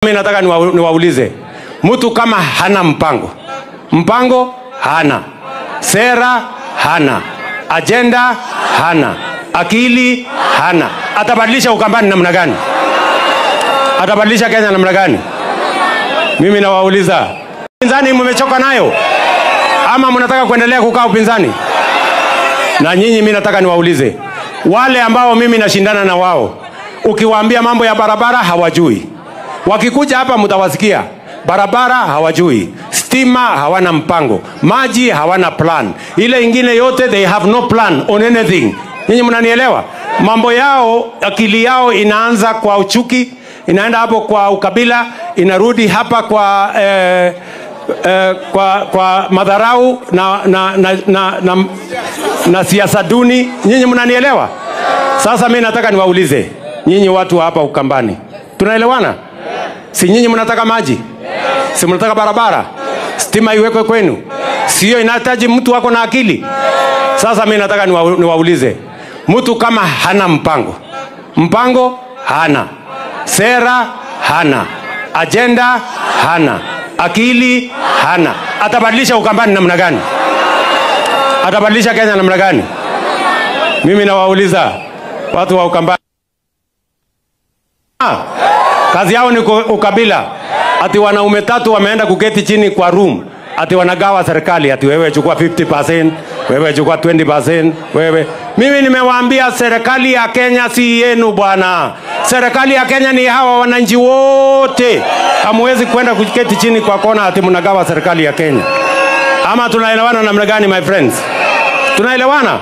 Mimi nataka niwaulize, mtu kama hana mpango hana, sera hana, agenda hana, akili hana, atabadilisha Ukambani namna gani? Atabadilisha Kenya namna gani? Mimi nawauliza, upinzani mmechoka nayo ama mnataka kuendelea kukaa upinzani? Na nyinyi mimi nataka niwaulize, wale ambao mimi nashindana na wao, ukiwaambia mambo ya barabara hawajui. Wakikuja hapa mtawasikia, barabara hawajui, stima hawana mpango, maji hawana plan, ile ingine yote they have no plan on anything. Nyinyi mnanielewa? Mambo yao, akili yao inaanza kwa uchuki, inaenda hapo kwa ukabila, inarudi hapa kwa madharau na siasa duni. Nyinyi mnanielewa? Sasa mimi nataka niwaulize, nyinyi watu hapa Ukambani, tunaelewana? Si nyinyi mnataka maji? Si mnataka barabara? Stima iwekwe kwenu? Sio inahitaji mtu wako na akili? Sasa mimi nataka niwaulize, mtu kama hana mpango hana, sera hana, agenda hana, akili hana, atabadilisha Ukambani namna gani? Atabadilisha Kenya namna gani? Mimi nawauliza watu wa Ukambani, kazi yao ni ukabila. Ati wanaume 3 wameenda kuketi chini kwa room, ati wanagawa serikali, ati wewe chukua 50%, wewe chukua 20%, wewe. Mimi nimewaambia serikali ya Kenya si yenu bwana. Serikali ya Kenya ni hawa wananchi wote. Hamwezi kwenda kuketi chini kwa kona ati mnagawa serikali ya Kenya. Ama tunaelewana namna gani my friends? Tunaelewana?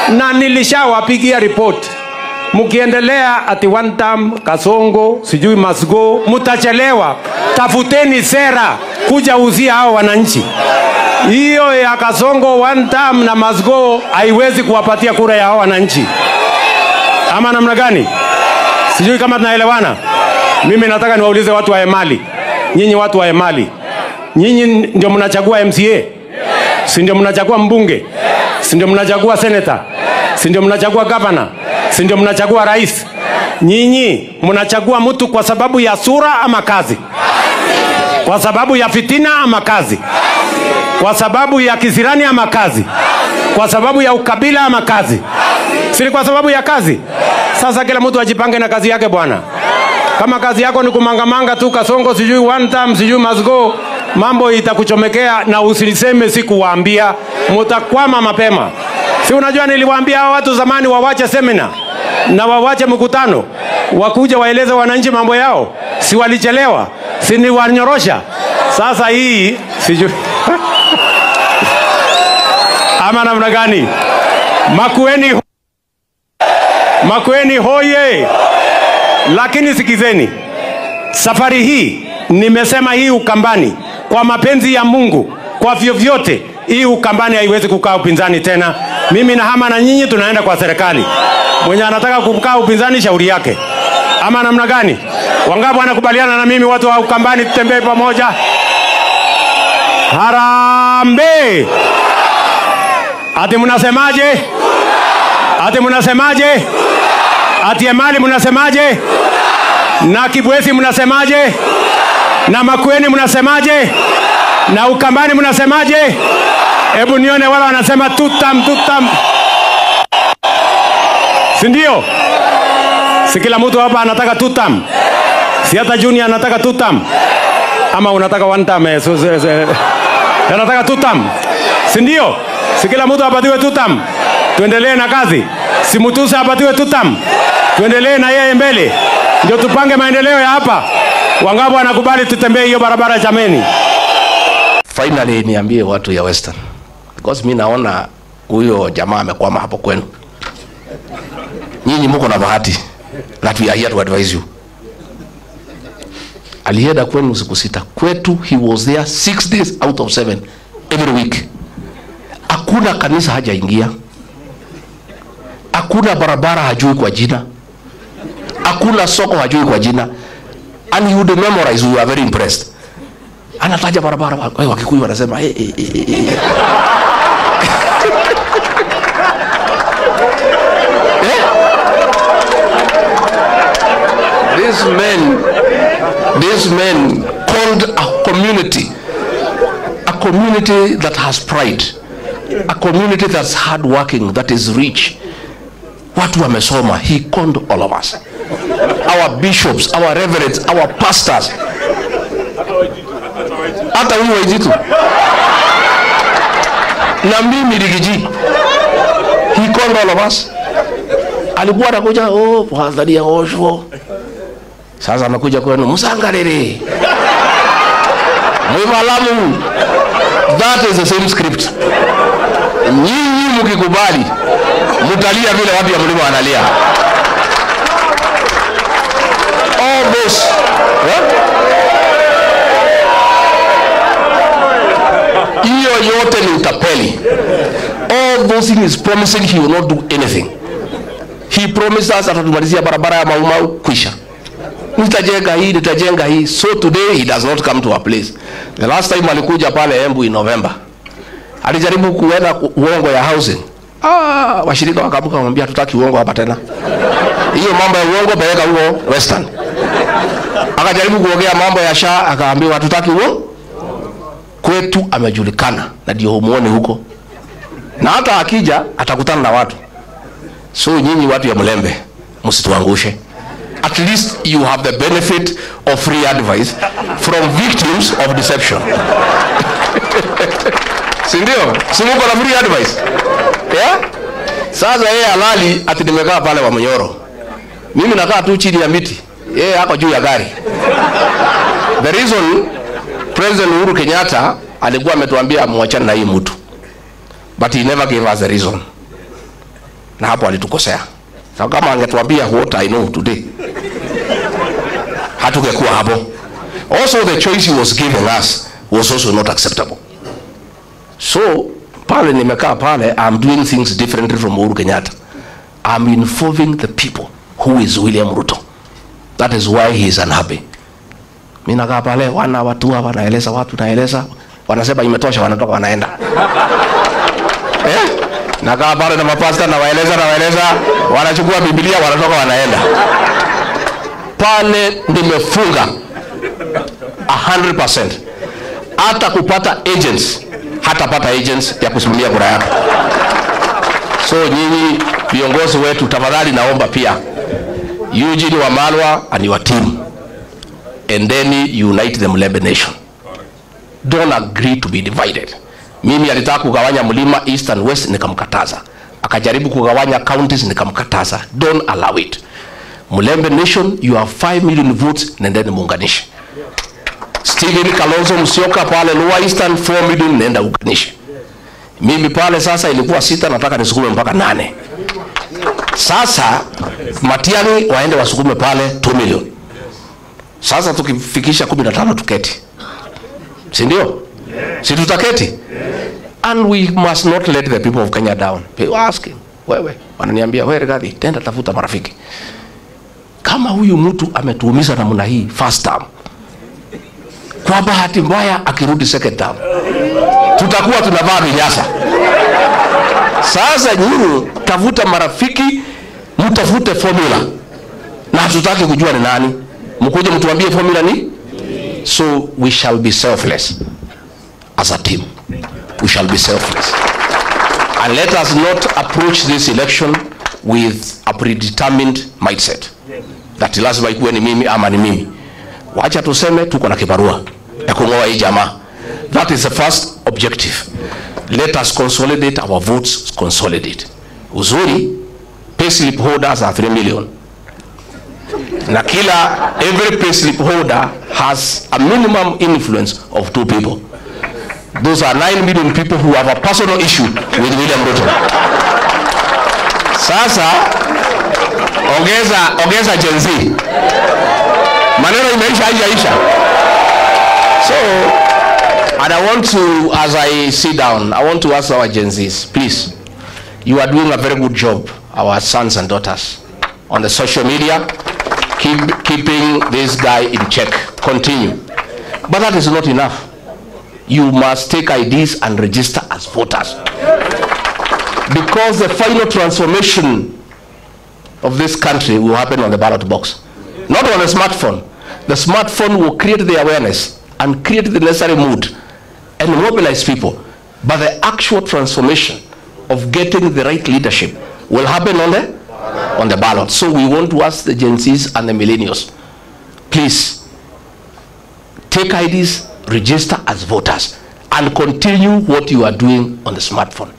Na nilishawapigia report. Mkiendelea ati one term, Kasongo, sijui must go, mutachelewa. Tafuteni sera kuja uzia hao wananchi. Hiyo ya Kasongo one term na must go haiwezi kuwapatia kura ya hao wananchi. Ama namna gani? Sijui kama tunaelewana. Mimi nataka niwaulize watu wa Emali. Nyinyi watu wa Emali, nyinyi ndio mnachagua MCA? Si ndio mnachagua mbunge? Si ndio mnachagua senator? Si ndio mnachagua governor? Si ndio mnachagua rais? Nyinyi mnachagua mtu kwa sababu ya sura ama kazi? Kwa sababu ya fitina ama kazi? Kwa sababu ya kisirani ama kazi? Kwa sababu ya ukabila ama kazi? Si kwa sababu ya kazi? Sasa kila mtu ajipange na kazi yake bwana. Kama kazi yako ni kumangamanga tu Kasongo, sijui one time, sijui must go, mambo itakuchomekea na usiniseme sikuwaambia, mtakwama mapema. Si unajua niliwaambia hao watu zamani wawache seminar na wawache mkutano, wakuja waeleze wananchi mambo yao? Si walichelewa? Si ni wanyorosha? Sasa hii sijui ama namna gani? Makueni hoye. Lakini sikizeni, safari hii nimesema hii Ukambani, kwa mapenzi ya Mungu, kwa vyovyote hii Ukambani haiwezi kukaa upinzani tena. Mimi na hama na nyinyi tunaenda kwa serikali. Mwenye anataka kukaa upinzani shauri yake. Ama namna gani? Wangapi wanakubaliana na mimi watu wa Ukambani tutembee pamoja? Harambee! Ati mnasemaje? Ati mnasemaje? Ati Emali mnasemaje? Na Kibwezi mnasemaje? Na Makueni mnasemaje? Na Ukambani mnasemaje? Hebu nione wala wanasema tutam. Si ndio? Si kila mtu hapa anataka tutam? Si hata Junior anataka tutam? Ama unataka one term? Anataka tutam? Si ndio? Si kila mtu apatiwe tutam? Tuendelee na kazi. Si Mutusa apatiwe tutam? Tuendelee na yeye mbele. Ndio tupange maendeleo ya hapa. Wangapi wanakubali tutembee hiyo barabara jameni? Finally niambie watu ya Western, because mimi naona huyo jamaa amekwama hapo kwenu. Nyinyi mko na bahati, that we are here to advise you. Alienda kwenu siku 6, kwetu he was there 6 days out of 7 every week. Hakuna kanisa hajaingia, hakuna barabara hajui kwa jina, hakuna soko hajui kwa jina, and you would memorize. You are very impressed. Anataja barabara, wao Wakikuyu wanasema These men called a community that has pride, a community that's hardworking, that is rich. Watu wamesoma. He called all of us, our bishops, our reverends, our pastors, hata huyu Waititu na mimi Rigiji. He called all of us. Alikuwa anakuja, Padri Osho. Sasa anakuja kwenu, Musangarere, Mwivalamu. That is the same script. Nyinyi mkikubali mtalia vile watu ya mlima wanalia. All those hiyo yote ni utapeli. All those things is promising he will not do anything. He promised us atatumalizia barabara ya Maumau kwisha. Nitajenga hii. So today he does not come to our place. The last time alikuja pale Embu in November, alijaribu kuenda uongo ya housing. Washirika wakabuka kumwambia tutaki uongo hapa tena. Hiyo mambo ya uongo peleka huko Western. Akajaribu kuongea mambo ya SHA, akaambiwa tutaki uongo. Kwetu amejulikana na ndio humuone huko. Na hata akija atakutana na watu. So nyinyi watu ya Mlembe msituangushe. At least you have the benefit of free advice from victims of deception. Sindio? Simuko na free advice. Yeah? Sasa yeye halali ati nimekaa pale wa Munyoro. Mimi nakaa tu chini ya miti. Yeye hako juu ya gari. The reason President Uhuru Kenyatta alikuwa ametuambia muachane na hii mtu. But he never gave us the reason. Na hapo alitukosea. Sasa kama angetuambia what I know today, hatungekuwa hapo. Also the choice he was giving us was also not acceptable. So pale nimekaa pale, I'm doing things differently from Uhuru Kenyatta. I'm involving the people who is William Ruto. That is why he is unhappy. Mimi nakaa pale, watu wanaeleza watu, naeleza, wanasema imetosha, wanatoka wanaenda. Nakaa pale na mapasta na waeleza, wanachukua Biblia, wanatoka wanaenda. Pale nimefunga 100%. Hata kupata agents, hatapata agents ya kusimamia kura yako. So nyinyi viongozi wetu, tafadhali naomba pia Eugene Wamalwa and your team, and then unite the Mlembe nation. Don't agree to be divided. Mimi alitaka kugawanya mlima east and west, nikamkataza. Akajaribu kugawanya counties, nikamkataza. Don't allow it. Mlembe nation, you have 5 million votes, nendeni muunganishe. Stephen Kalonzo Musyoka pale Lower Eastern 4 million, nenda unganishe. Mimi pale sasa ilikuwa 6, nataka nisukume mpaka 8. Sasa Matiang'i waende wasukume pale 2 million. Sasa tukifikisha 15 tuketi. Si ndio? Si tutaketi? And we must not let the people of Kenya down. They were asking, wewe, wananiambia, wewe Rigathi, tenda tafuta marafiki. Kama huyu mtu ametuumiza namna hii first term, kwa bahati mbaya akirudi second term, tutakuwa tunavaa vinyasa. Sasa nyinyi tafuta marafiki, mtafute formula. Na hatutaki kujua ni nani. Mkuje mtuambie formula ni? So we shall be selfless as a team. We shall be selfless. And let us not approach this election with a predetermined mindset. That lazima ikuwe ni mimi ama ni mimi. Wacha tuseme tuko na kibarua ya kungoa hii jamaa. That is the first objective. Let us consolidate our votes, consolidate. Uzuri, payslip holders are 3 million. Na every payslip holder has a minimum influence of 2 people. Those are 9 million people who have a personal issue with William Ruto. Sasa ongeza Gen Z. Maneno imeisha haijaisha. So, and I want to, as I sit down, I want to ask our Gen Zs, please, you are doing a very good job, our sons and daughters, on the social media, keeping this guy in check. Continue. But that is not enough. You must take IDs and register as voters. Because the final transformation of this country will happen on the ballot box. Not on a smartphone. The smartphone will create the awareness and create the necessary mood and mobilize people. But the actual transformation of getting the right leadership will happen on the ballot. So we want to ask the Gen Zs and the millennials, please take IDs, register as voters, and continue what you are doing on the smartphone.